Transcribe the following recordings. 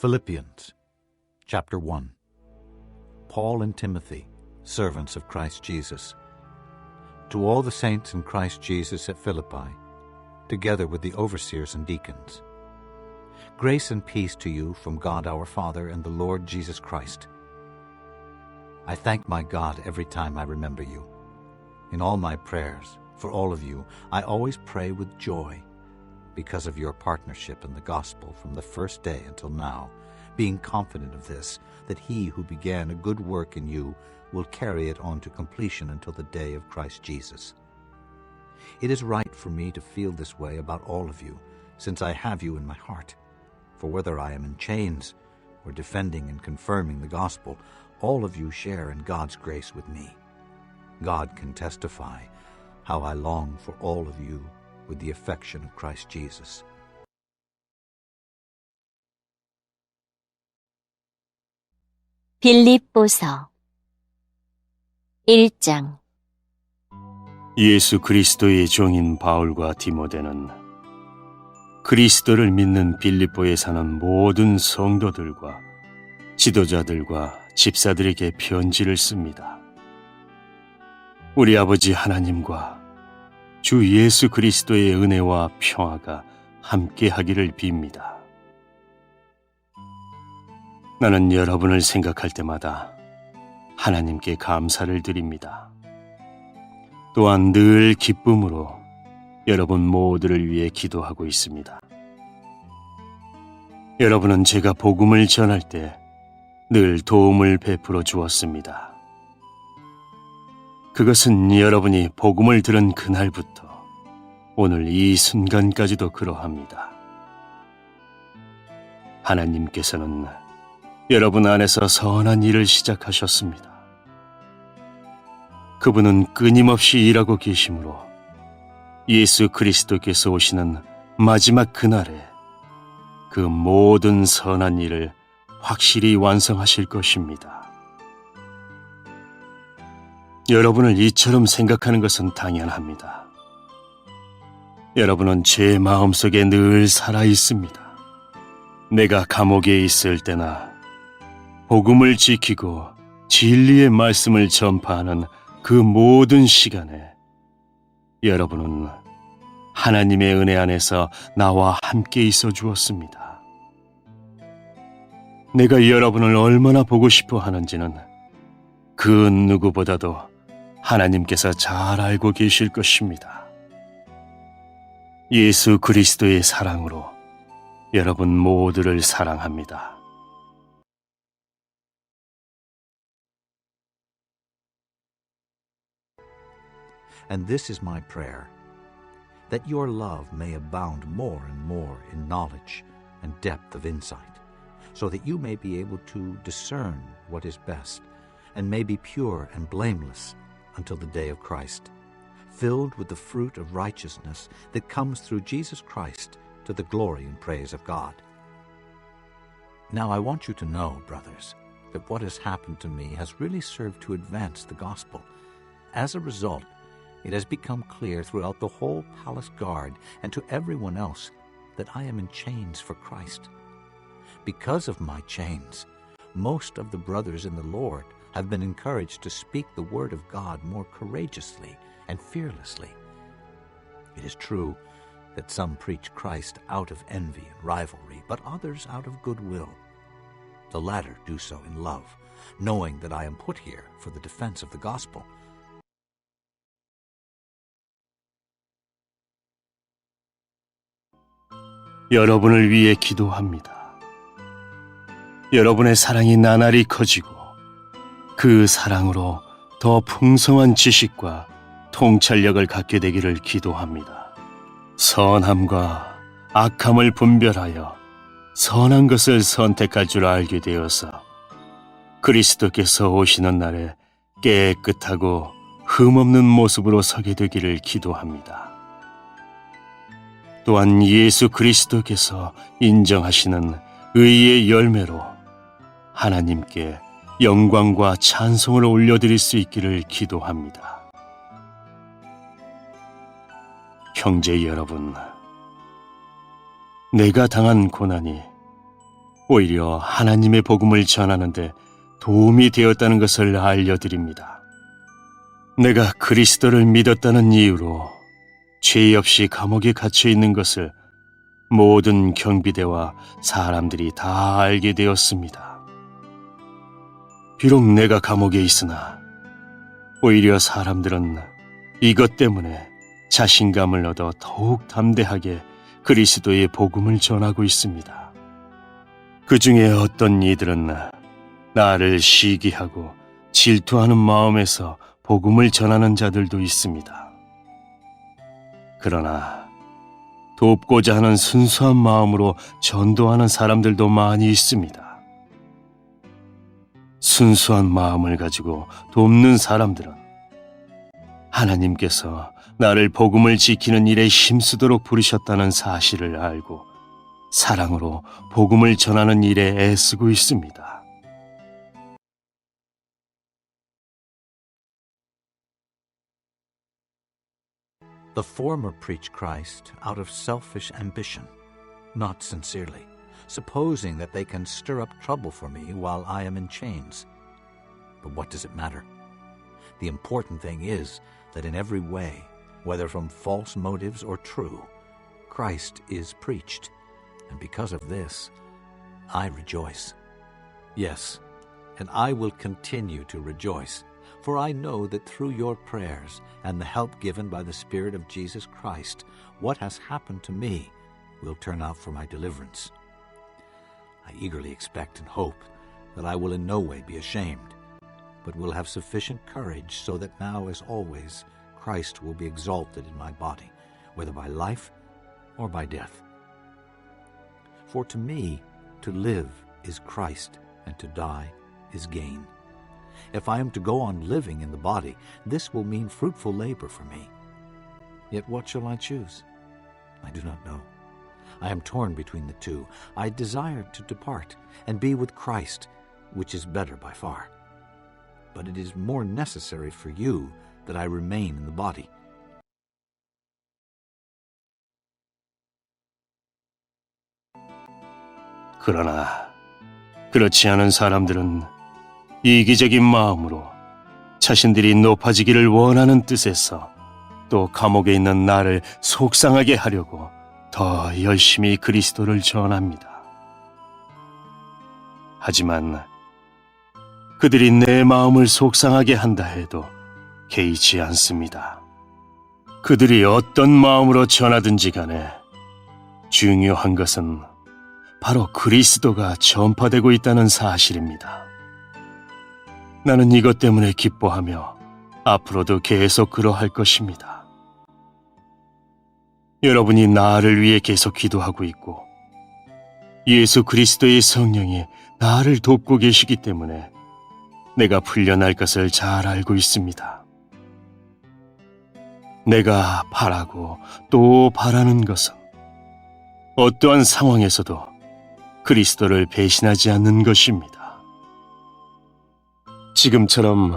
Philippians, chapter 1. Paul and Timothy, servants of Christ Jesus, to all the saints in Christ Jesus at Philippi, together with the overseers and deacons. Grace and peace to you from God our Father and the Lord Jesus Christ. I thank my God every time I remember you. In all my prayers, for all of you, I always pray with joy, because of your partnership in the gospel from the first day until now, being confident of this, that he who began a good work in you will carry it on to completion until the day of Christ Jesus. It is right for me to feel this way about all of you, since I have you in my heart. For whether I am in chains or defending and confirming the gospel, all of you share in God's grace with me. God can testify how I long for all of you with the affection of Christ Jesus. 빌립보서 1장. 예수 그리스도의 종인 바울과 디모데는 그리스도를 믿는 빌립보에 사는 모든 성도들과 지도자들과 집사들에게 편지를 씁니다. 우리 아버지 하나님과 주 예수 그리스도의 은혜와 평화가 함께 하기를 빕니다. 나는 여러분을 생각할 때마다 하나님께 감사를 드립니다. 또한 늘 기쁨으로 여러분 모두를 위해 기도하고 있습니다. 여러분은 제가 복음을 전할 때 늘 도움을 베풀어 주었습니다. 그것은 여러분이 복음을 들은 그날부터 오늘 이 순간까지도 그러합니다. 하나님께서는 여러분 안에서 선한 일을 시작하셨습니다. 그분은 끊임없이 일하고 계시므로 예수 그리스도께서 오시는 마지막 그날에 그 모든 선한 일을 확실히 완성하실 것입니다. 여러분을 이처럼 생각하는 것은 당연합니다. 여러분은 제 마음속에 늘 살아 있습니다. 내가 감옥에 있을 때나 복음을 지키고 진리의 말씀을 전파하는 그 모든 시간에 여러분은 하나님의 은혜 안에서 나와 함께 있어 주었습니다. 내가 여러분을 얼마나 보고 싶어 하는지는 그 누구보다도 하나님께서 잘 알고 계실 것입니다. 예수 그리스도의 사랑으로 여러분 모두를 사랑합니다. And this is my prayer, that your love may abound more and more in knowledge and depth of insight, so that you may be able to discern what is best, and may be pure and blameless until the day of Christ, filled with the fruit of righteousness that comes through Jesus Christ to the glory and praise of God. Now I want you to know, brothers, that what has happened to me has really served to advance the gospel. As a result, it has become clear throughout the whole palace guard and to everyone else that I am in chains for Christ. Because of my chains, most of the brothers in the Lord have been encouraged to speak the word of God more courageously and fearlessly. It is true that some preach Christ out of envy and rivalry, but others out of goodwill. The latter do so in love, knowing that I am put here for the defense of the gospel. 여러분을 위해 기도합니다. 여러분의 사랑이 나날이 커지고 그 사랑으로 더 풍성한 지식과 통찰력을 갖게 되기를 기도합니다. 선함과 악함을 분별하여 선한 것을 선택할 줄 알게 되어서 그리스도께서 오시는 날에 깨끗하고 흠없는 모습으로 서게 되기를 기도합니다. 또한 예수 그리스도께서 인정하시는 의의 열매로 하나님께 영광과 찬송을 올려드릴 수 있기를 기도합니다. 형제 여러분, 내가 당한 고난이 오히려 하나님의 복음을 전하는데 도움이 되었다는 것을 알려드립니다. 내가 그리스도를 믿었다는 이유로 죄 없이 감옥에 갇혀 있는 것을 모든 경비대와 사람들이 다 알게 되었습니다. 비록 내가 감옥에 있으나 오히려 사람들은 이것 때문에 자신감을 얻어 더욱 담대하게 그리스도의 복음을 전하고 있습니다. 그 중에 어떤 이들은 나를 시기하고 질투하는 마음에서 복음을 전하는 자들도 있습니다. 그러나 돕고자 하는 순수한 마음으로 전도하는 사람들도 많이 있습니다. 순수한 마음을 가지고 돕는 사람들은 하나님께서 나를 복음을 지키는 일에 힘쓰도록 부르셨다는 사실을 알고 사랑으로 복음을 전하는 일에 애쓰고 있습니다. The former preach Christ out of selfish ambition, not sincerely, supposing that they can stir up trouble for me while I am in chains. But what does it matter? The important thing is that in every way, whether from false motives or true, Christ is preached, and because of this, I rejoice. Yes, and I will continue to rejoice, for I know that through your prayers and the help given by the Spirit of Jesus Christ, what has happened to me will turn out for my deliverance. I eagerly expect and hope that I will in no way be ashamed, but will have sufficient courage so that now as always Christ will be exalted in my body, whether by life or by death. For to me to live is Christ, and to die is gain. If I am to go on living in the body, this will mean fruitful labor for me. Yet what shall I choose? I do not know. I am torn between the two. I desire to depart and be with Christ, which is better by far. But it is more necessary for you that I remain in the body. 그러나 그렇지 않은 사람들은 이기적인 마음으로 자신들이 높아지기를 원하는 뜻에서 또 감옥에 있는 나를 속상하게 하려고 더 열심히 그리스도를 전합니다. 하지만 그들이 내 마음을 속상하게 한다 해도 개의치 않습니다. 그들이 어떤 마음으로 전하든지 간에 중요한 것은 바로 그리스도가 전파되고 있다는 사실입니다. 나는 이것 때문에 기뻐하며 앞으로도 계속 그러할 것입니다. 여러분이 나를 위해 계속 기도하고 있고 예수 그리스도의 성령이 나를 돕고 계시기 때문에 내가 풀려날 것을 잘 알고 있습니다. 내가 바라고 또 바라는 것은 어떠한 상황에서도 그리스도를 배신하지 않는 것입니다. 지금처럼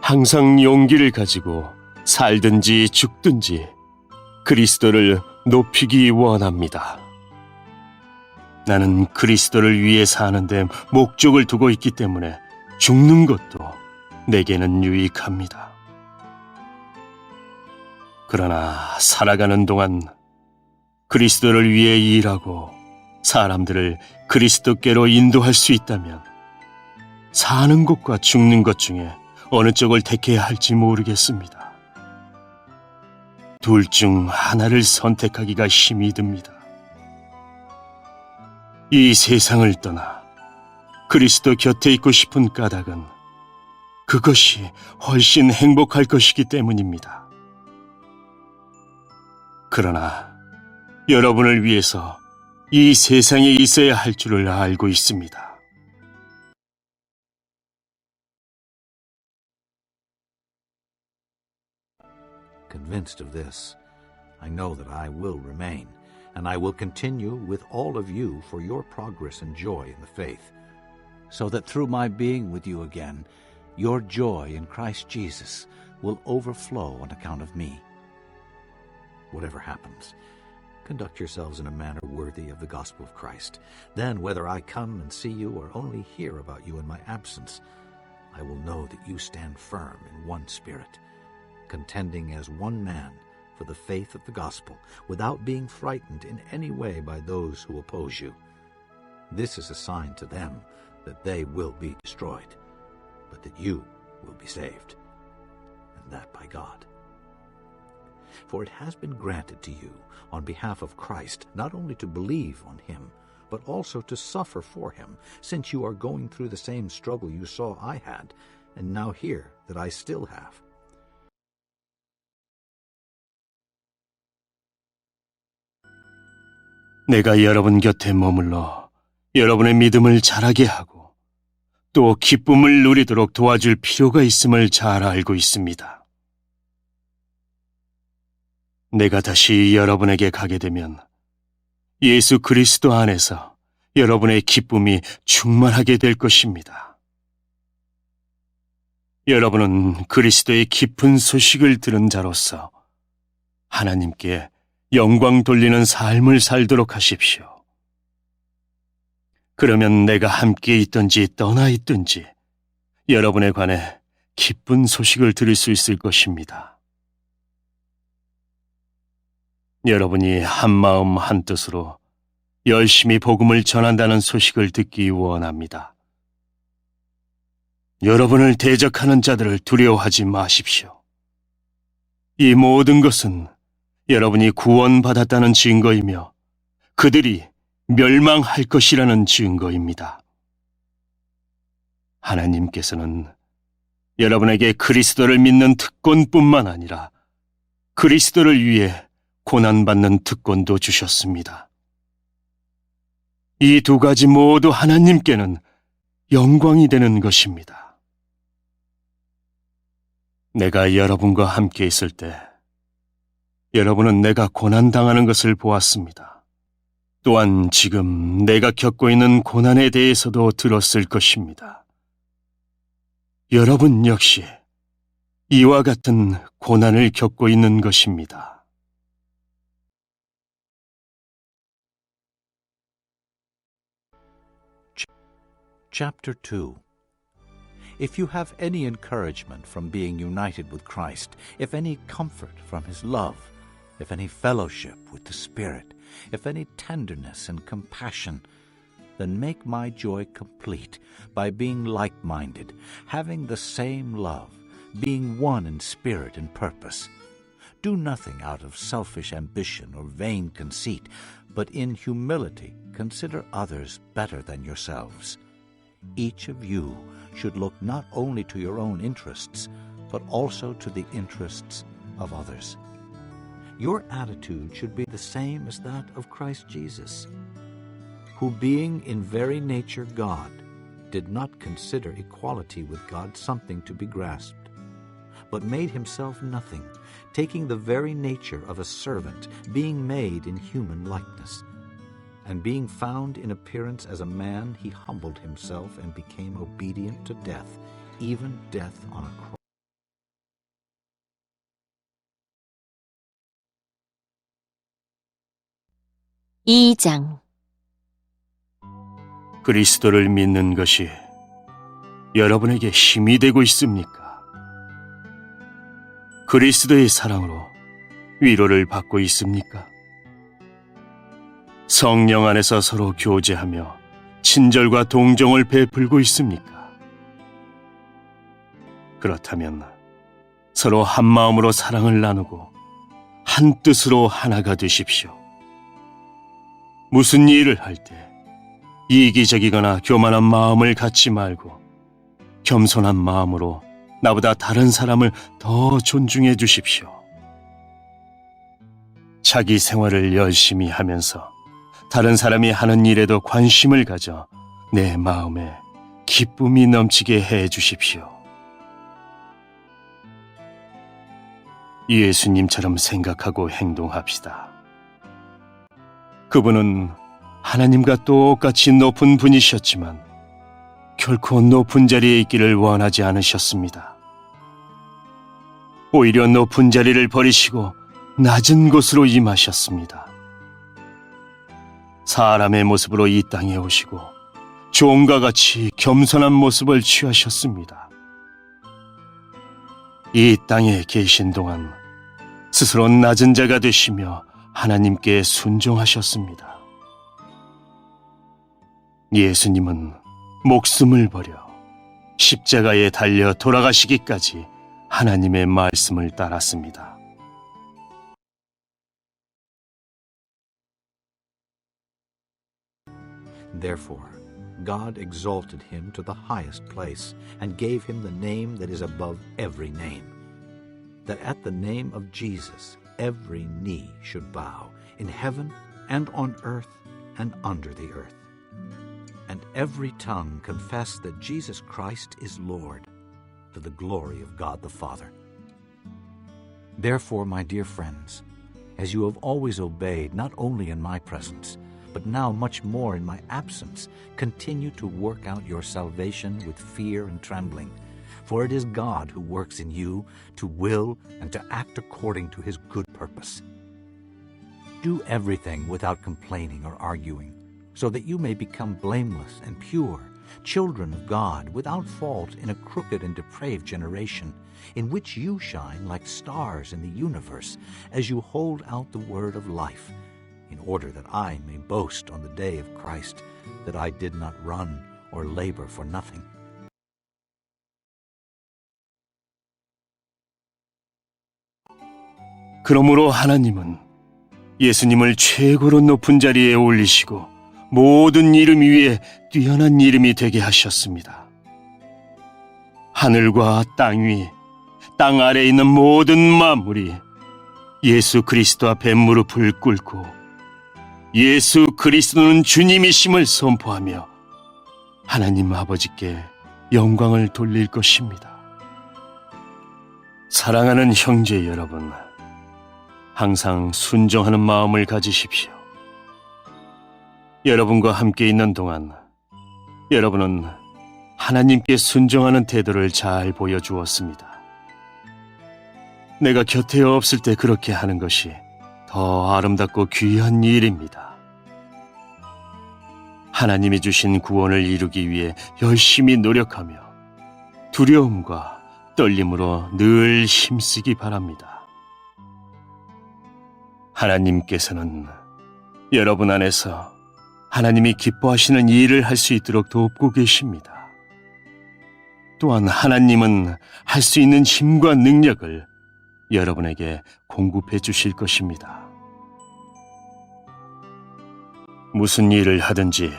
항상 용기를 가지고 살든지 죽든지 그리스도를 높이기 원합니다. 나는 그리스도를 위해 사는데 목적을 두고 있기 때문에 죽는 것도 내게는 유익합니다. 그러나 살아가는 동안 그리스도를 위해 일하고 사람들을 그리스도께로 인도할 수 있다면 사는 것과 죽는 것 중에 어느 쪽을 택해야 할지 모르겠습니다. 둘 중 하나를 선택하기가 힘이 듭니다. 이 세상을 떠나 그리스도 곁에 있고 싶은 까닭은 그것이 훨씬 행복할 것이기 때문입니다. 그러나 여러분을 위해서 이 세상에 있어야 할 줄을 알고 있습니다. Convinced of this, I know that I will remain, and I will continue with all of you for your progress and joy in the faith, so that through my being with you again, your joy in Christ Jesus will overflow on account of me. Whatever happens, Conduct yourselves in a manner worthy of the gospel of Christ. Then, whether I come and see you or only hear about you in my absence, I will know that you stand firm in one spirit, contending as one man for the faith of the gospel, without being frightened in any way by those who oppose you. This is a sign to them that they will be destroyed, but that you will be saved, and that by God. For it has been granted to you, on behalf of Christ, not only to believe on him, but also to suffer for him, since you are going through the same struggle you saw I had, and now hear that I still have. 내가 여러분 곁에 머물러 여러분의 믿음을 자라게 하고 또 기쁨을 누리도록 도와줄 필요가 있음을 잘 알고 있습니다. 내가 다시 여러분에게 가게 되면 예수 그리스도 안에서 여러분의 기쁨이 충만하게 될 것입니다. 여러분은 그리스도의 깊은 소식을 들은 자로서 하나님께 영광 돌리는 삶을 살도록 하십시오. 그러면 내가 함께 있든지 떠나 있든지 여러분에 관해 기쁜 소식을 들을 수 있을 것입니다. 여러분이 한마음 한뜻으로 열심히 복음을 전한다는 소식을 듣기 원합니다. 여러분을 대적하는 자들을 두려워하지 마십시오. 이 모든 것은 여러분이 구원받았다는 증거이며 그들이 멸망할 것이라는 증거입니다. 하나님께서는 여러분에게 그리스도를 믿는 특권뿐만 아니라 그리스도를 위해 고난받는 특권도 주셨습니다. 이 두 가지 모두 하나님께는 영광이 되는 것입니다. 내가 여러분과 함께 있을 때 여러분은 내가 고난당하는 것을 보았습니다. 또한 지금 내가 겪고 있는 고난에 대해서도 들었을 것입니다. 여러분 역시 이와 같은 고난을 겪고 있는 것입니다. Chapter 2. If you have any encouragement from being united with Christ, if any comfort from his love, if any fellowship with the Spirit, if any tenderness and compassion, then make my joy complete by being like-minded, having the same love, being one in spirit and purpose. Do nothing out of selfish ambition or vain conceit, but in humility consider others better than yourselves. Each of you should look not only to your own interests, but also to the interests of others. Your attitude should be the same as that of Christ Jesus, who being in very nature God, did not consider equality with God something to be grasped, but made himself nothing, taking the very nature of a servant, being made in human likeness. And being found in appearance as a man, he humbled himself and became obedient to death, even death on a cross. (2장) 그리스도를 믿는 것이 여러분에게 힘이 되고 있습니까? 그리스도의 사랑으로 위로를 받고 있습니까? 성령 안에서 서로 교제하며 친절과 동정을 베풀고 있습니까? 그렇다면 서로 한 마음으로 사랑을 나누고 한 뜻으로 하나가 되십시오. 무슨 일을 할 때 이기적이거나 교만한 마음을 갖지 말고 겸손한 마음으로 나보다 다른 사람을 더 존중해 주십시오. 자기 생활을 열심히 하면서 다른 사람이 하는 일에도 관심을 가져 내 마음에 기쁨이 넘치게 해 주십시오. 예수님처럼 생각하고 행동합시다. 그분은 하나님과 똑같이 높은 분이셨지만 결코 높은 자리에 있기를 원하지 않으셨습니다. 오히려 높은 자리를 버리시고 낮은 곳으로 임하셨습니다. 사람의 모습으로 이 땅에 오시고 종과 같이 겸손한 모습을 취하셨습니다. 이 땅에 계신 동안 스스로 낮은 자가 되시며 하나님께 순종하셨습니다. 예수님은 목숨을 버려 십자가에 달려 돌아가시기까지 하나님의 말씀을 따랐습니다. Therefore, God exalted him to the highest place and gave him the name that is above every name, that at the name of Jesus every knee should bow, in heaven and on earth and under the earth, and every tongue confess that Jesus Christ is Lord, to the glory of God the Father. Therefore, my dear friends, as you have always obeyed, not only in my presence, but now much more in my absence, continue to work out your salvation with fear and trembling. For it is God who works in you to will and to act according to his good purpose. Do everything without complaining or arguing, so that you may become blameless and pure, children of God, without fault in a crooked and depraved generation, in which you shine like stars in the universe, as you hold out the word of life, in order that I may boast on the day of Christ that I did not run or labor for nothing. 그러므로 하나님은 예수님을 최고로 높은 자리에 올리시고 모든 이름 위에 뛰어난 이름이 되게 하셨습니다. 하늘과 땅 위, 땅 아래에 있는 모든 만물이 예수 그리스도 앞에 무릎을 꿇고 예수 그리스도는 주님이심을 선포하며 하나님 아버지께 영광을 돌릴 것입니다. 사랑하는 형제 여러분, 항상 순종하는 마음을 가지십시오. 여러분과 함께 있는 동안 여러분은 하나님께 순종하는 태도를 잘 보여주었습니다. 내가 곁에 없을 때 그렇게 하는 것이 더 아름답고 귀한 일입니다. 하나님이 주신 구원을 이루기 위해 열심히 노력하며 두려움과 떨림으로 늘 힘쓰기 바랍니다. 하나님께서는 여러분 안에서 하나님이 기뻐하시는 일을 할 수 있도록 돕고 계십니다. 또한 하나님은 할 수 있는 힘과 능력을 여러분에게 공급해 주실 것입니다. 무슨 일을 하든지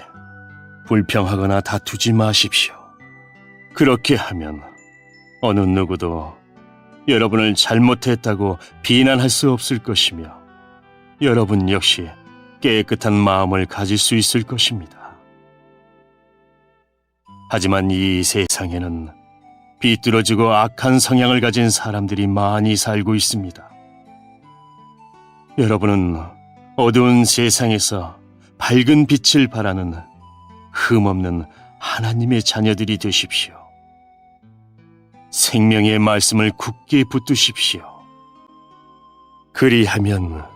불평하거나 다투지 마십시오. 그렇게 하면 어느 누구도 여러분을 잘못했다고 비난할 수 없을 것이며 여러분 역시 깨끗한 마음을 가질 수 있을 것입니다. 하지만 이 세상에는 비뚤어지고 악한 성향을 가진 사람들이 많이 살고 있습니다. 여러분은 어두운 세상에서 밝은 빛을 발하는 흠없는 하나님의 자녀들이 되십시오. 생명의 말씀을 굳게 붙드십시오. 그리하면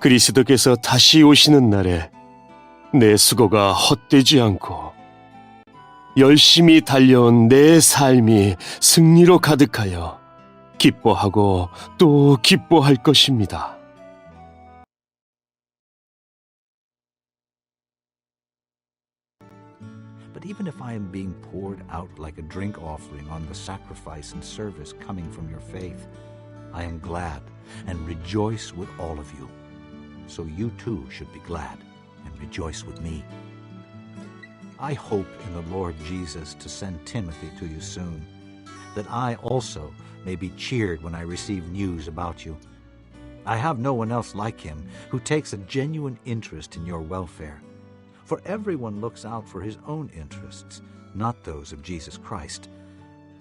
그리스도께서 다시 오시는 날에 내 수고가 헛되지 않고 열심히 달려온 내 삶이 승리로 가득하여 기뻐하고 또 기뻐할 것입니다. But even if I am being poured out like a drink offering on the sacrifice and service coming from your faith, I am glad and rejoice with all of you. So you too should be glad and rejoice with me. I hope in the Lord Jesus to send Timothy to you soon, that I also may be cheered when I receive news about you. I have no one else like him who takes a genuine interest in your welfare. For everyone looks out for his own interests, not those of Jesus Christ.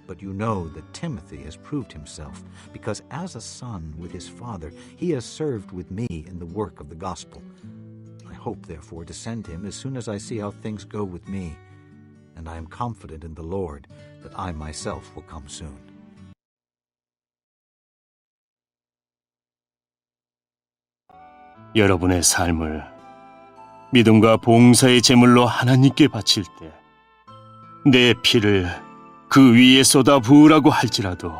But you know that Timothy has proved himself, because as a son with his father, he has served with me in the work of the gospel. I hope, therefore, to send him as soon as I see how things go with me, and I am confident in the Lord that I myself will come soon. 여러분의 삶을 믿음과 봉사의 제물로 하나님께 바칠 때 내 피를 그 위에 쏟아 부으라고 할지라도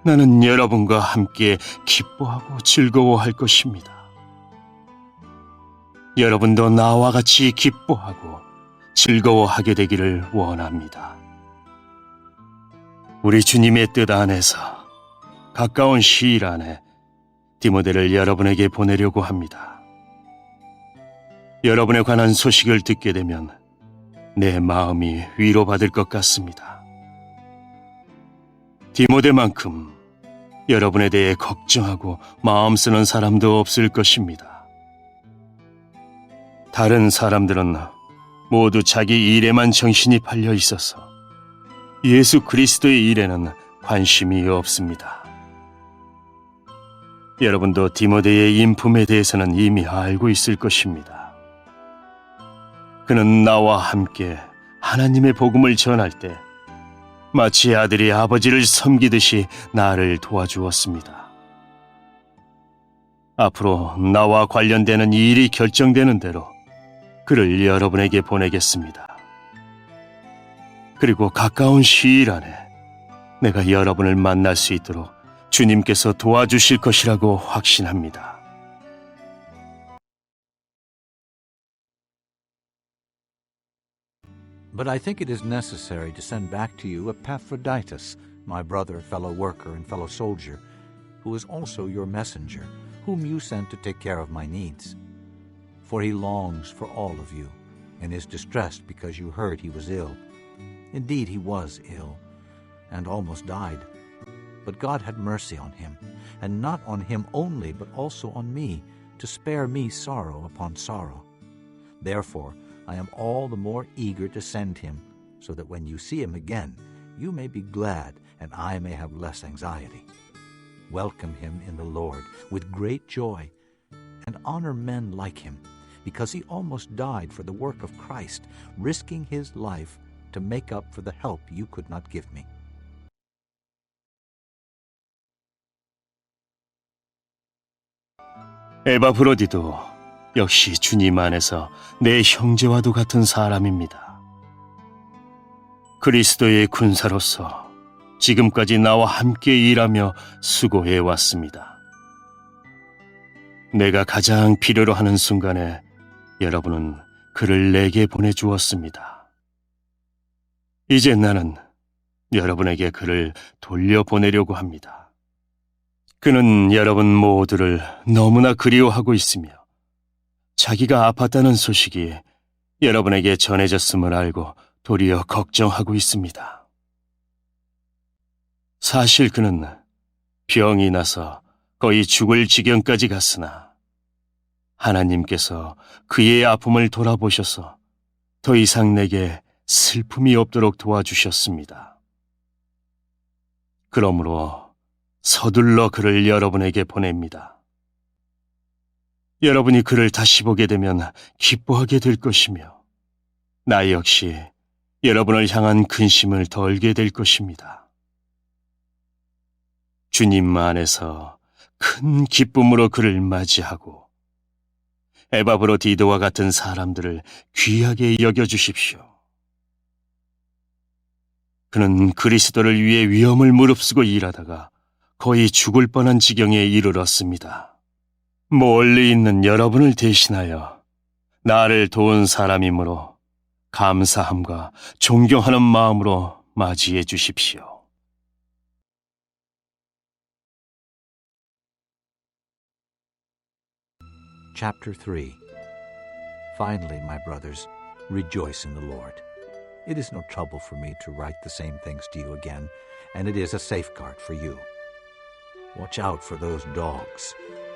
나는 여러분과 함께 기뻐하고 즐거워할 것입니다. 여러분도 나와 같이 기뻐하고 즐거워하게 되기를 원합니다. 우리 주님의 뜻 안에서 가까운 시일 안에 디모데를 여러분에게 보내려고 합니다. 여러분에 관한 소식을 듣게 되면 내 마음이 위로받을 것 같습니다. 디모데만큼 여러분에 대해 걱정하고 마음 쓰는 사람도 없을 것입니다. 다른 사람들은 모두 자기 일에만 정신이 팔려 있어서 예수 그리스도의 일에는 관심이 없습니다. 여러분도 디모데의 인품에 대해서는 이미 알고 있을 것입니다. 그는 나와 함께 하나님의 복음을 전할 때 마치 아들이 아버지를 섬기듯이 나를 도와주었습니다. 앞으로 나와 관련되는 일이 결정되는 대로 그를 여러분에게 보내겠습니다. 그리고 가까운 시일 안에 내가 여러분을 만날 수 있도록 주님께서 도와주실 것이라고 확신합니다. But I think it is necessary to send back to you Epaphroditus, my brother, fellow worker, and fellow soldier, who is also your messenger, whom you sent to take care of my needs. For he longs for all of you, and is distressed because you heard he was ill. Indeed, he was ill, and almost died. But God had mercy on him, and not on him only, but also on me, to spare me sorrow upon sorrow. Therefore, I am all the more eager to send him, so that when you see him again, you may be glad, and I may have less anxiety. Welcome him in the Lord with great joy, and honor men like him, because he almost died for the work of Christ, risking his life to make up for the help you could not give me. 에바브로디도 역시 주님 안에서 내 형제와도 같은 사람입니다. 그리스도의 군사로서 지금까지 나와 함께 일하며 수고해 왔습니다. 내가 가장 필요로 하는 순간에 여러분은 그를 내게 보내주었습니다. 이제 나는 여러분에게 그를 돌려보내려고 합니다. 그는 여러분 모두를 너무나 그리워하고 있으며 자기가 아팠다는 소식이 여러분에게 전해졌음을 알고 도리어 걱정하고 있습니다. 사실 그는 병이 나서 거의 죽을 지경까지 갔으나 하나님께서 그의 아픔을 돌아보셔서 더 이상 내게 슬픔이 없도록 도와주셨습니다. 그러므로 서둘러 그를 여러분에게 보냅니다. 여러분이 그를 다시 보게 되면 기뻐하게 될 것이며 나 역시 여러분을 향한 근심을 덜게 될 것입니다. 주님 안에서 큰 기쁨으로 그를 맞이하고 에바브로디도와 같은 사람들을 귀하게 여겨주십시오. 그는 그리스도를 위해 위험을 무릅쓰고 일하다가 거의 죽을 뻔한 지경에 이르렀습니다. 멀리 있는 여러분을 대신하여 나를 도운 사람이므로 감사함과 존경하는 마음으로 맞이해 주십시오. Chapter 3. Finally, my brothers, rejoice in the Lord. It is no trouble for me to write the same things to you again, and it is a safeguard for you. Watch out for those dogs,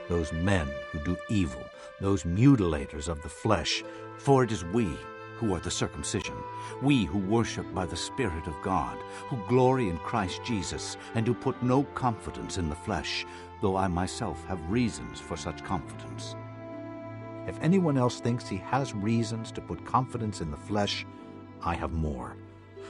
those men who do evil, those mutilators of the flesh, for it is we who are the circumcision, we who worship by the Spirit of God, who glory in Christ Jesus, and who put no confidence in the flesh, though I myself have reasons for such confidence. If anyone else thinks he has reasons to put confidence in the flesh, I have more.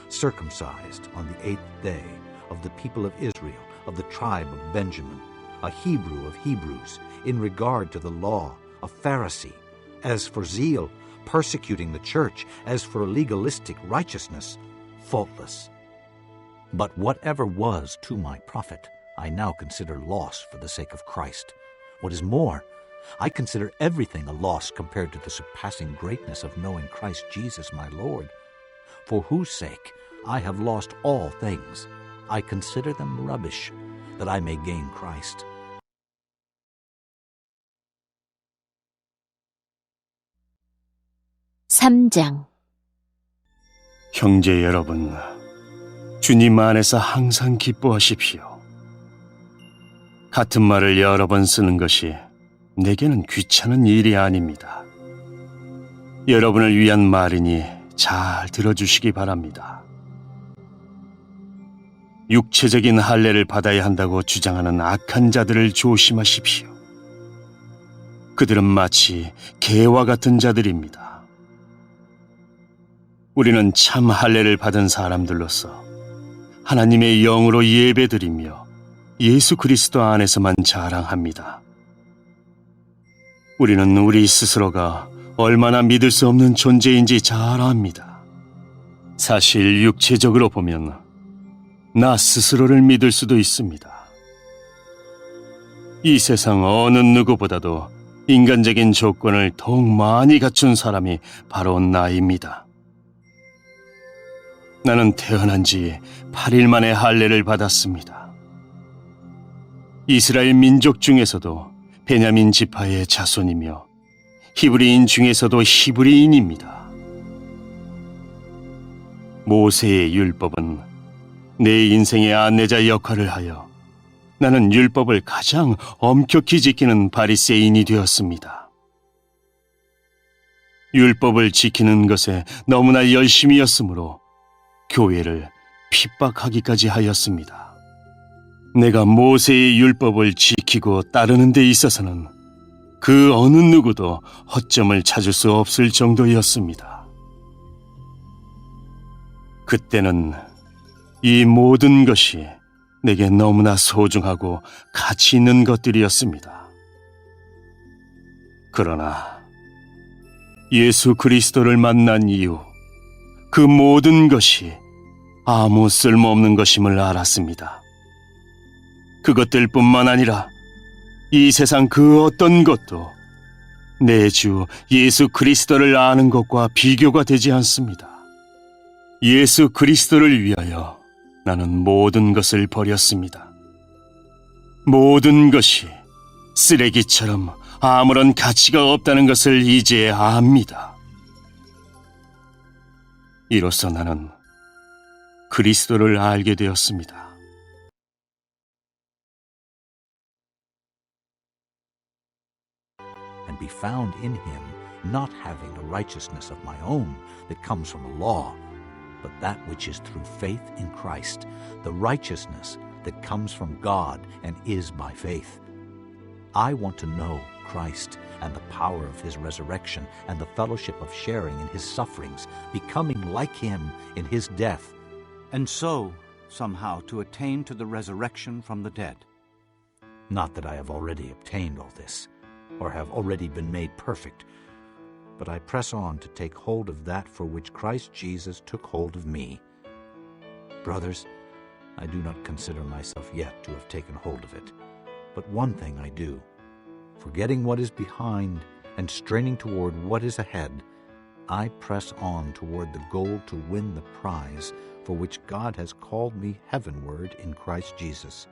Circumcised on the 8th day, of the people of Israel, of the tribe of Benjamin, a Hebrew of Hebrews, in regard to the law, a Pharisee, as for zeal, persecuting the church as for legalistic righteousness, faultless. But whatever was to my profit, I now consider loss for the sake of Christ. What is more, I consider everything a loss compared to the surpassing greatness of knowing Christ Jesus my Lord, for whose sake I have lost all things. I consider them rubbish, that I may gain Christ. (3장) 형제 여러분, 주님 안에서 항상 기뻐하십시오. 같은 말을 여러 번 쓰는 것이 내게는 귀찮은 일이 아닙니다. 여러분을 위한 말이니 잘 들어주시기 바랍니다. 육체적인 할례를 받아야 한다고 주장하는 악한 자들을 조심하십시오. 그들은 마치 개와 같은 자들입니다. 우리는 참 할례를 받은 사람들로서 하나님의 영으로 예배드리며 예수 그리스도 안에서만 자랑합니다. 우리는 우리 스스로가 얼마나 믿을 수 없는 존재인지 잘 압니다. 사실 육체적으로 보면 나 스스로를 믿을 수도 있습니다. 이 세상 어느 누구보다도 인간적인 조건을 더욱 많이 갖춘 사람이 바로 나입니다. 나는 태어난 지 8일 만에 할례를 받았습니다. 이스라엘 민족 중에서도 베냐민 지파의 자손이며 히브리인 중에서도 히브리인입니다. 모세의 율법은 내 인생의 안내자 역할을 하여 나는 율법을 가장 엄격히 지키는 바리새인이 되었습니다. 율법을 지키는 것에 너무나 열심이었으므로 교회를 핍박하기까지 하였습니다. 내가 모세의 율법을 지키고 따르는 데 있어서는 그 어느 누구도 허점을 찾을 수 없을 정도였습니다. 그때는 이 모든 것이 내게 너무나 소중하고 가치 있는 것들이었습니다. 그러나 예수 그리스도를 만난 이후 그 모든 것이 아무 쓸모없는 것임을 알았습니다. 그것들뿐만 아니라 이 세상 그 어떤 것도 내 주 예수 그리스도를 아는 것과 비교가 되지 않습니다. 예수 그리스도를 위하여 나는 모든 것을 버렸습니다. 모든 것이 쓰레기처럼 아무런 가치가 없다는 것을 이제 압니다. 이로써 나는 그리스도를 알게 되었습니다. And be found in him, not having a righteousness of my own that comes from the law, but that which is through faith in Christ, the righteousness that comes from God and is by faith. I want to know Christ and the power of his resurrection and the fellowship of sharing in his sufferings, becoming like him in his death, and so somehow to attain to the resurrection from the dead. Not that I have already obtained all this, or have already been made perfect, but I press on to take hold of that for which Christ Jesus took hold of me. Brothers, I do not consider myself yet to have taken hold of it, but one thing I do, forgetting what is behind and straining toward what is ahead, I press on toward the goal to win the prize for which God has called me heavenward in Christ Jesus.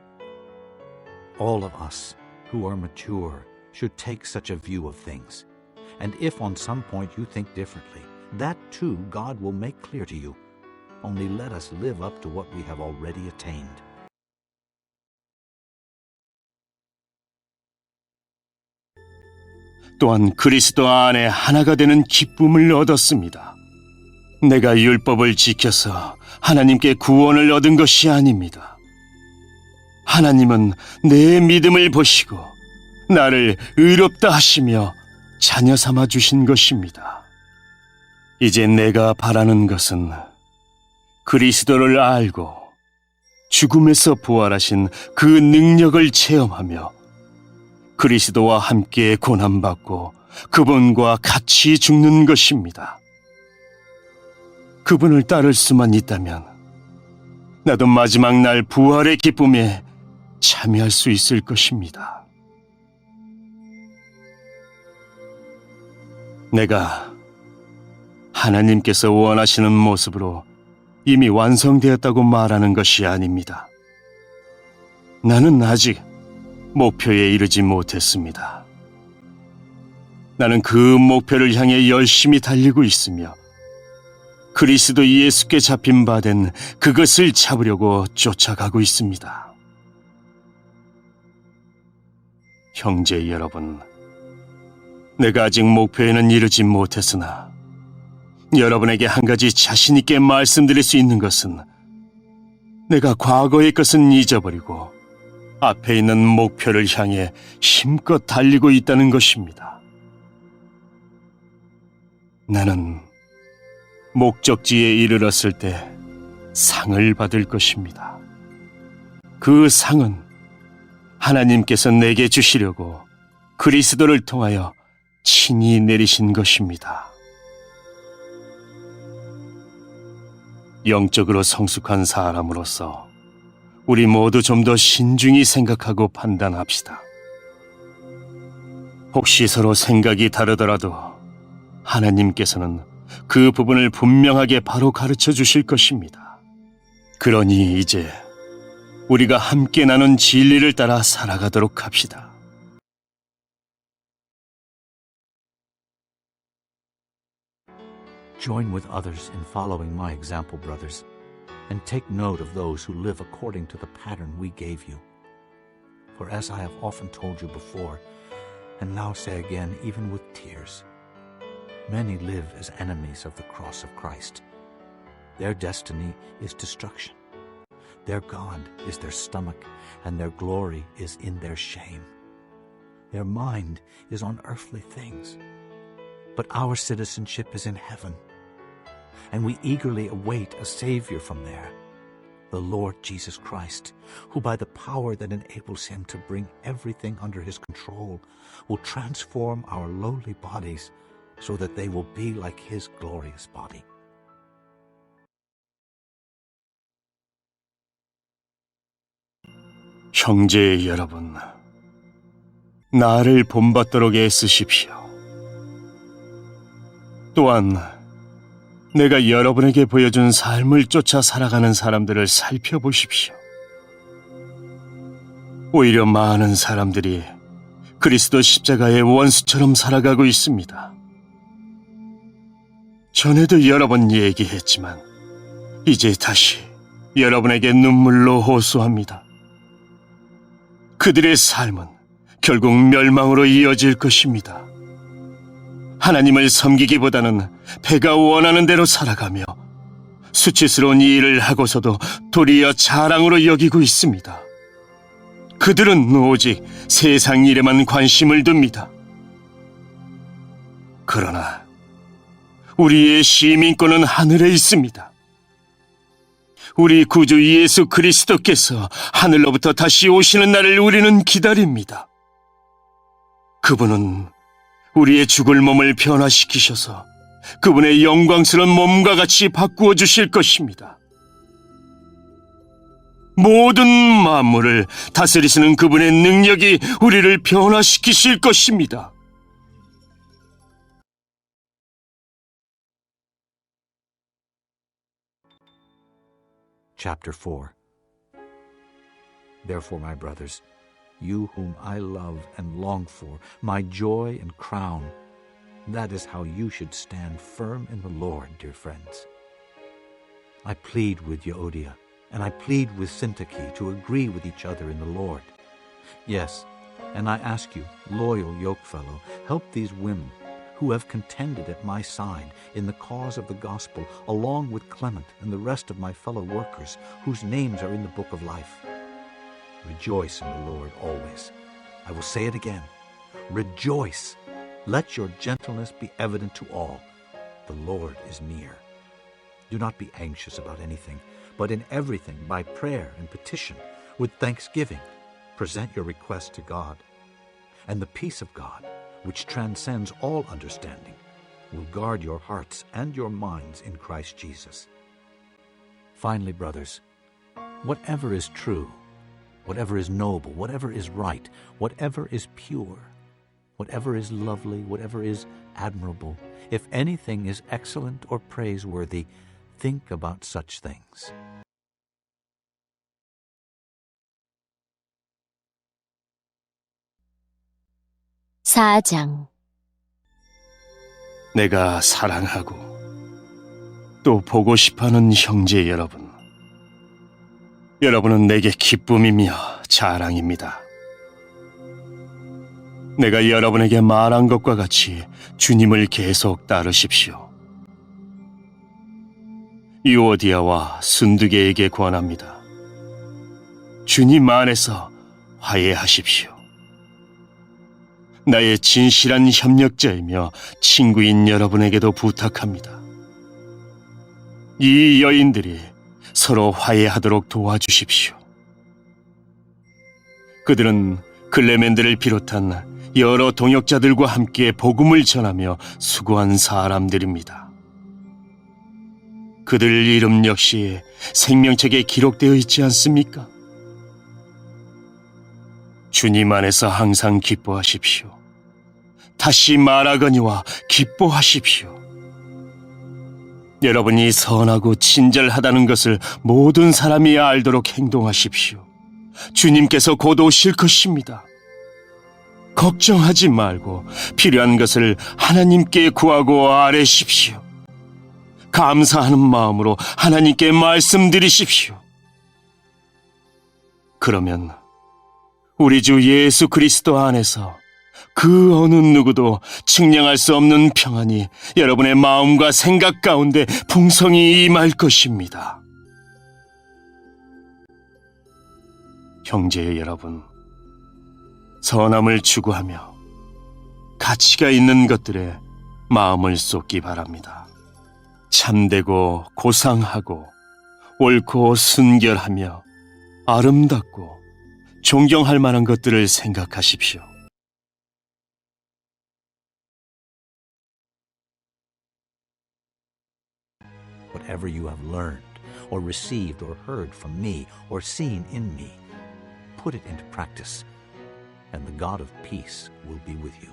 All of us who are mature should take such a view of things. And if on some point you think differently, that too God will make clear to you. Only let us live up to what we have already attained. 또한 그리스도 안에 하나가 되는 기쁨을 얻었습니다. 내가 율법을 지켜서 하나님께 구원을 얻은 것이 아닙니다. 하나님은 내 믿음을 보시고 나를 의롭다 하시며 자녀 삼아 주신 것입니다. 이제 내가 바라는 것은 그리스도를 알고 죽음에서 부활하신 그 능력을 체험하며 그리스도와 함께 고난받고 그분과 같이 죽는 것입니다. 그분을 따를 수만 있다면 나도 마지막 날 부활의 기쁨에 참여할 수 있을 것입니다. 내가 하나님께서 원하시는 모습으로 이미 완성되었다고 말하는 것이 아닙니다. 나는 아직 목표에 이르지 못했습니다. 나는 그 목표를 향해 열심히 달리고 있으며 그리스도 예수께 잡힌 바 된 그것을 잡으려고 쫓아가고 있습니다. 형제 여러분, 내가 아직 목표에는 이르지 못했으나 여러분에게 한 가지 자신 있게 말씀드릴 수 있는 것은 내가 과거의 것은 잊어버리고 앞에 있는 목표를 향해 힘껏 달리고 있다는 것입니다. 나는 목적지에 이르렀을 때 상을 받을 것입니다. 그 상은 하나님께서 내게 주시려고 그리스도를 통하여 친히 내리신 것입니다. 영적으로 성숙한 사람으로서 우리 모두 좀 더 신중히 생각하고 판단합시다. 혹시 서로 생각이 다르더라도 하나님께서는 그 부분을 분명하게 바로 가르쳐 주실 것입니다. 그러니 이제 우리가 함께 나눈 진리를 따라 살아가도록 합시다. Join with others in following my example, brothers, and take note of those who live according to the pattern we gave you. For as I have often told you before, and now say again, even with tears, many live as enemies of the cross of Christ. Their destiny is destruction. Their God is their stomach, and their glory is in their shame. Their mind is on earthly things. But our citizenship is in heaven, and we eagerly await a Savior from there, the Lord Jesus Christ, who by the power that enables him to bring everything under his control will transform our lowly bodies so that they will be like his glorious body. 형제 여러분, 나를 본받도록 애쓰십시오. 또한 내가 여러분에게 보여준 삶을 쫓아 살아가는 사람들을 살펴보십시오. 오히려 많은 사람들이 그리스도 십자가의 원수처럼 살아가고 있습니다. 전에도 여러 번 얘기했지만 이제 다시 여러분에게 눈물로 호소합니다. 그들의 삶은 결국 멸망으로 이어질 것입니다. 하나님을 섬기기보다는 배가 원하는 대로 살아가며 수치스러운 일을 하고서도 도리어 자랑으로 여기고 있습니다. 그들은 오직 세상 일에만 관심을 둡니다. 그러나 우리의 시민권은 하늘에 있습니다. 우리 구주 예수 그리스도께서 하늘로부터 다시 오시는 날을 우리는 기다립니다. 그분은 우리의 죽을 몸을 변화시키셔서 그분의 영광스러운 몸과 같이 바꾸어 주실 것입니다. 모든 만물을 다스리시는 그분의 능력이 우리를 변화시키실 것입니다. Chapter 4. Therefore, my brothers, you whom I love and long for, my joy and crown, that is how you should stand firm in the Lord, dear friends. I plead with Euodia, and I plead with Syntyche to agree with each other in the Lord. Yes, and I ask you, loyal yokefellow, help these women who have contended at my side in the cause of the gospel, along with Clement and the rest of my fellow workers, whose names are in the book of life. Rejoice in the Lord always. I will say it again. Rejoice. Let your gentleness be evident to all. The Lord is near. Do not be anxious about anything, but in everything, by prayer and petition, with thanksgiving, present your requests to God. And the peace of God, which transcends all understanding, will guard your hearts and your minds in Christ Jesus. Finally, brothers, whatever is true, whatever is noble, whatever is right, whatever is pure, whatever is lovely, whatever is admirable, if anything is excellent or praiseworthy, think about such things. 사장 내가 사랑하고 또 보고 싶어하는 형제 여러분, 여러분은 내게 기쁨이며 자랑입니다. 내가 여러분에게 말한 것과 같이 주님을 계속 따르십시오. 유오디아와 순두계에게 권합니다. 주님 안에서 화해하십시오. 나의 진실한 협력자이며 친구인 여러분에게도 부탁합니다. 이 여인들이 서로 화해하도록 도와주십시오. 그들은 클레멘드를 비롯한 여러 동역자들과 함께 복음을 전하며 수고한 사람들입니다. 그들 이름 역시 생명책에 기록되어 있지 않습니까? 주님 안에서 항상 기뻐하십시오. 다시 말하거니와 기뻐하십시오. 여러분이 선하고 친절하다는 것을 모든 사람이 알도록 행동하십시오. 주님께서 곧 오실 것입니다. 걱정하지 말고 필요한 것을 하나님께 구하고 아뢰십시오. 감사하는 마음으로 하나님께 말씀드리십시오. 그러면 우리 주 예수 그리스도 안에서 그 어느 누구도 측량할 수 없는 평안이 여러분의 마음과 생각 가운데 풍성히 임할 것입니다. 형제 여러분, 선함을 추구하며 가치가 있는 것들에 마음을 쏟기 바랍니다. 참되고 고상하고 옳고 순결하며 아름답고 존경할 만한 것들을 생각하십시오. Whatever you have learned, or received, or heard from me, or seen in me, put it into practice, and the God of peace will be with you.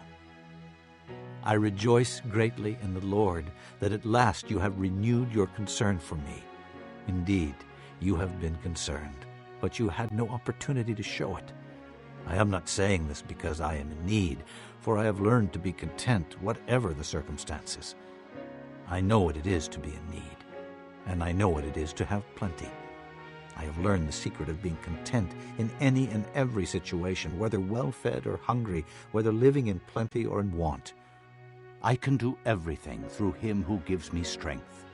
I rejoice greatly in the Lord that at last you have renewed your concern for me. Indeed, you have been concerned, but you had no opportunity to show it. I am not saying this because I am in need, for I have learned to be content whatever the circumstances. I know what it is to be in need, and I know what it is to have plenty. I have learned the secret of being content in any and every situation, whether well-fed or hungry, whether living in plenty or in want. I can do everything through him who gives me strength.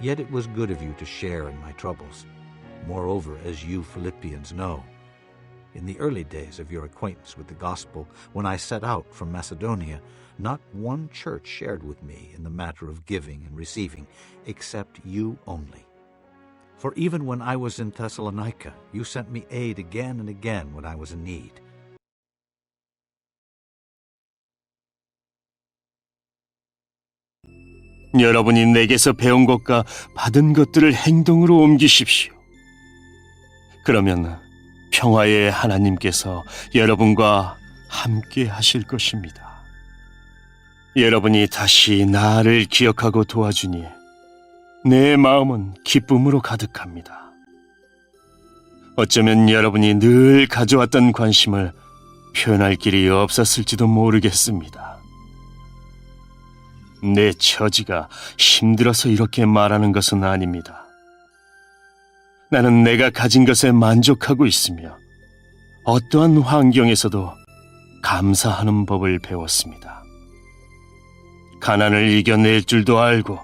Yet it was good of you to share in my troubles. Moreover, as you Philippians know, in the early days of your acquaintance with the gospel, when I set out from Macedonia, not one church shared with me in the matter of giving and receiving, except you only. For even when I was in Thessalonica, you sent me aid again and again when I was in need. 여러분이 내게서 배운 것과 받은 것들을 행동으로 옮기십시오. 그러면 평화의 하나님께서 여러분과 함께 하실 것입니다. 여러분이 다시 나를 기억하고 도와주니 내 마음은 기쁨으로 가득합니다. 어쩌면 여러분이 늘 가져왔던 관심을 표현할 길이 없었을지도 모르겠습니다. 내 처지가 힘들어서 이렇게 말하는 것은 아닙니다. 나는 내가 가진 것에 만족하고 있으며 어떠한 환경에서도 감사하는 법을 배웠습니다. 가난을 이겨낼 줄도 알고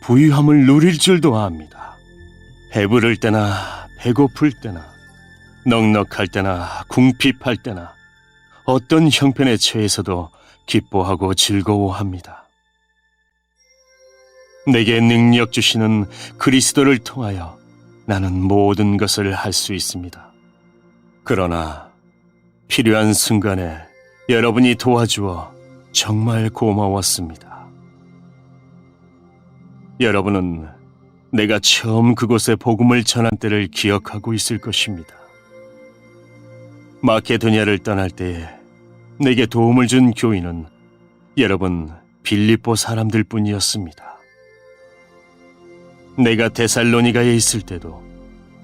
부유함을 누릴 줄도 압니다. 배부를 때나 배고플 때나 넉넉할 때나 궁핍할 때나 어떤 형편에 처해서도 기뻐하고 즐거워합니다. 내게 능력 주시는 그리스도를 통하여 나는 모든 것을 할 수 있습니다. 그러나 필요한 순간에 여러분이 도와주어 정말 고마웠습니다. 여러분은 내가 처음 그곳에 복음을 전한 때를 기억하고 있을 것입니다. 마케도니아를 떠날 때에 내게 도움을 준 교인은 여러분 빌립보 사람들 뿐이었습니다. 내가 데살로니가에 있을 때도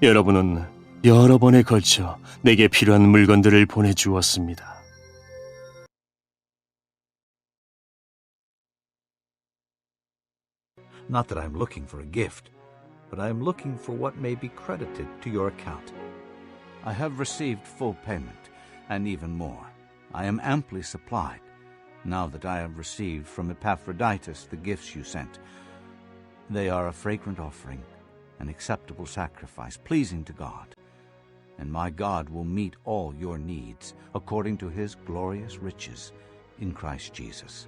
여러분은 여러 번에 걸쳐 내게 필요한 물건들을 보내주었습니다. Not that I'm looking for a gift, but I am looking for what may be credited to your account. I have received full payment, and even more. I am amply supplied, now that I have received from Epaphroditus the gifts you sent. They are a fragrant offering, an acceptable sacrifice, pleasing to God. And my God will meet all your needs according to his glorious riches in Christ Jesus.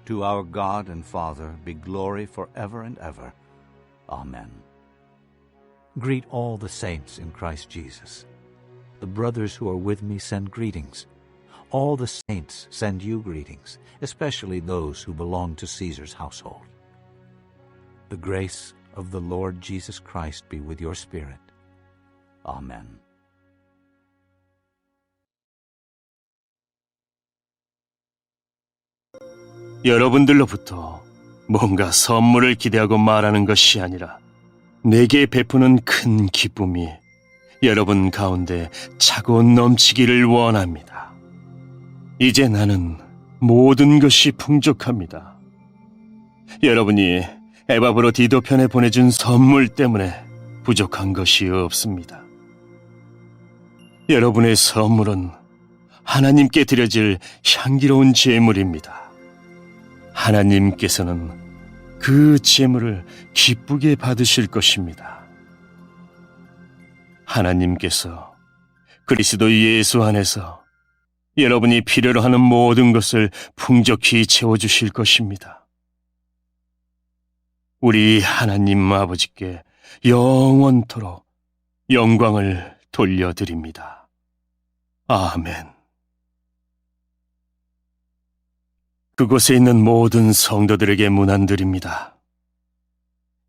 To our God and Father be glory forever and ever. Amen. Greet all the saints in Christ Jesus. The brothers who are with me send greetings. All the saints send you greetings, especially those who belong to Caesar's household. The grace of the Lord Jesus Christ be with your spirit. Amen. 여러분들로부터 뭔가 선물을 기대하고 말하는 것이 아니라 내게 베푸는 큰 기쁨이 여러분 가운데 차고 넘치기를 원합니다. 이제 나는 모든 것이 풍족합니다. 여러분이 에바브로디도 편에 보내준 선물 때문에 부족한 것이 없습니다. 여러분의 선물은 하나님께 드려질 향기로운 제물입니다. 하나님께서는 그 제물을 기쁘게 받으실 것입니다. 하나님께서 그리스도 예수 안에서 여러분이 필요로 하는 모든 것을 풍족히 채워주실 것입니다. 우리 하나님 아버지께 영원토록 영광을 돌려드립니다. 아멘. 그곳에 있는 모든 성도들에게 문안드립니다.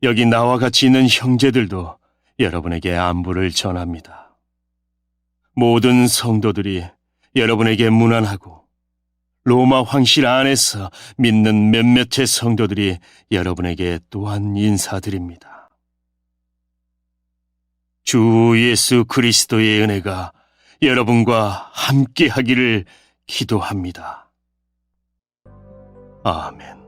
여기 나와 같이 있는 형제들도 여러분에게 안부를 전합니다. 모든 성도들이 여러분에게 문안하고 로마 황실 안에서 믿는 몇몇의 성도들이 여러분에게 또한 인사드립니다. 주 예수 그리스도의 은혜가 여러분과 함께 하기를 기도합니다. 아멘.